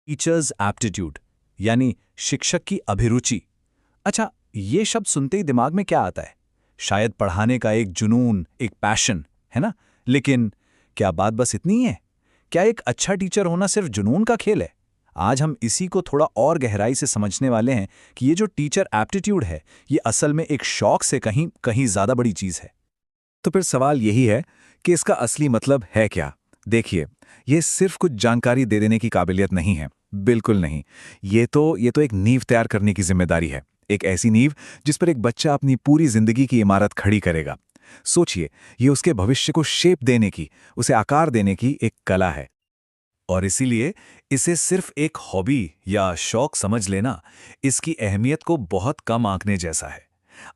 Teachers aptitude यानी शिक्षक की अभिरुचि। अच्छा, ये शब्द सुनते ही दिमाग में क्या आता है? शायद पढ़ाने का एक जुनून, एक पैशन, है ना? लेकिन क्या बात बस इतनी ही है? क्या एक अच्छा टीचर होना सिर्फ जुनून का खेल है? आज हम इसी को थोड़ा और गहराई से समझने वाले हैं कि ये जो टीचर एप्टीट्यूड है, ये असल में एक शौक से कहीं कहीं ज्यादा बड़ी चीज है। तो फिर सवाल यही है कि इसका असली मतलब है क्या? देखिए, ये सिर्फ कुछ जानकारी दे देने की काबिलियत नहीं है। बिल्कुल नहीं। ये तो एक नींव तैयार करने की जिम्मेदारी है। एक ऐसी नींव जिस पर एक बच्चा अपनी पूरी जिंदगी की इमारत खड़ी करेगा। सोचिए, ये उसके भविष्य को शेप देने की, उसे आकार देने की एक कला है। और इसीलिए इसे सिर्फ एक हॉबी या शौक समझ लेना इसकी अहमियत को बहुत कम आंकने जैसा है।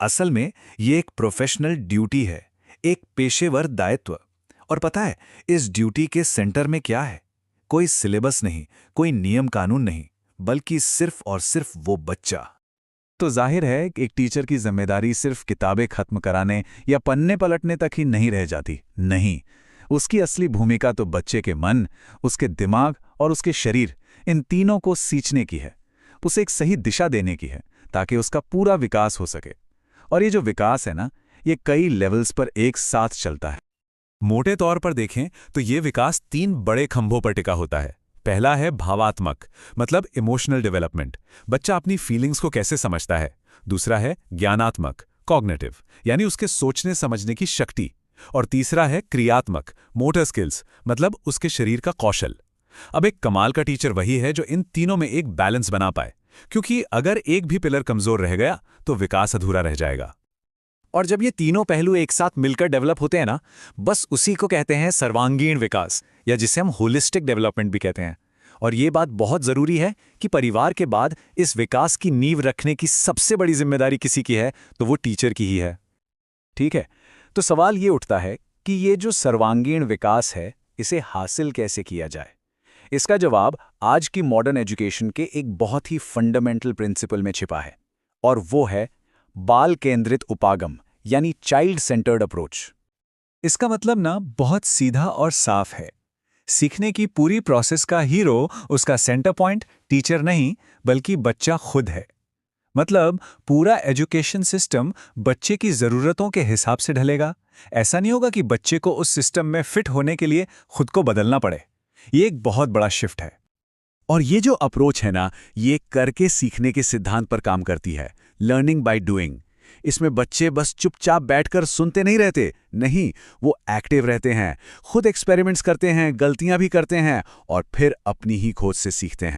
असल में ये एक प्रोफेशनल ड्यूटी है, एक पेशेवर दायित्व। और पता है, इस ड्यूटी के सेंटर में क्या है? कोई सिलेबस नहीं, कोई नियम कानून नहीं, बल्कि सिर्फ और सिर्फ वो बच्चा। तो जाहिर है कि एक टीचर की जिम्मेदारी सिर्फ किताबें खत्म कराने या पन्ने पलटने तक ही नहीं रह जाती। नहीं, उसकी असली भूमिका तो बच्चे के मन, उसके दिमाग और उसके शरीर, इन तीनों को सींचने की है। उसे एक सही दिशा देने की है, ताकि उसका पूरा विकास हो सके। और ये जो विकास है ना, ये कई लेवल्स पर एक साथ चलता है। मोटे तौर पर देखें तो ये विकास 3 बड़े खंभों पर टिका होता है। पहला है भावात्मक, मतलब इमोशनल डेवलपमेंट, बच्चा अपनी फीलिंग्स को कैसे समझता है। दूसरा है ज्ञानात्मक, कॉग्निटिव, यानी उसके सोचने समझने की शक्ति। और तीसरा है क्रियात्मक, मोटर स्किल्स, मतलब उसके शरीर का कौशल। अब एक कमाल का टीचर वही है जो इन तीनों में एक बैलेंस बना पाए, क्योंकि अगर एक भी पिलर कमजोर रह गया तो विकास अधूरा रह जाएगा। और जब ये तीनों पहलू एक साथ मिलकर डेवलप होते हैं ना, बस उसी को कहते हैं सर्वांगीण विकास, या जिसे हम होलिस्टिक डेवलपमेंट भी कहते हैं। और ये बात बहुत जरूरी है कि परिवार के बाद इस विकास की नींव रखने की सबसे बड़ी जिम्मेदारी किसी की है, तो वो टीचर की ही है। ठीक है, तो सवाल ये उठता है कि ये जो सर्वांगीण विकास है, इसे हासिल कैसे किया जाए? इसका जवाब आज की मॉडर्न एजुकेशन के एक बहुत ही फंडामेंटल प्रिंसिपल में छिपा है, और वो है बाल केंद्रित उपागम, यानी चाइल्ड सेंटर्ड अप्रोच। इसका मतलब ना बहुत सीधा और साफ है। सीखने की पूरी प्रोसेस का हीरो, उसका सेंटर पॉइंट टीचर नहीं, बल्कि बच्चा खुद है। मतलब पूरा एजुकेशन सिस्टम बच्चे की ज़रूरतों के हिसाब से ढलेगा। ऐसा नहीं होगा कि बच्चे को उस सिस्टम में फिट होने के लिए खुद को बदलना पड़े। ये एक बहुत बड़ा शिफ्ट है। और ये जो अप्रोच है ना, ये करके सीखने के सिद्धांत पर काम करती है, लर्निंग बाय डूइंग। इसमें बच्चे बस चुपचाप बैठकर सुनते नहीं रहते, नहीं, वो एक्टिव रहते हैं, खुद एक्सपेरिमेंट्स करते हैं, गलतियां भी करते हैं और फिर अपनी ही खोज से सीखते हैं।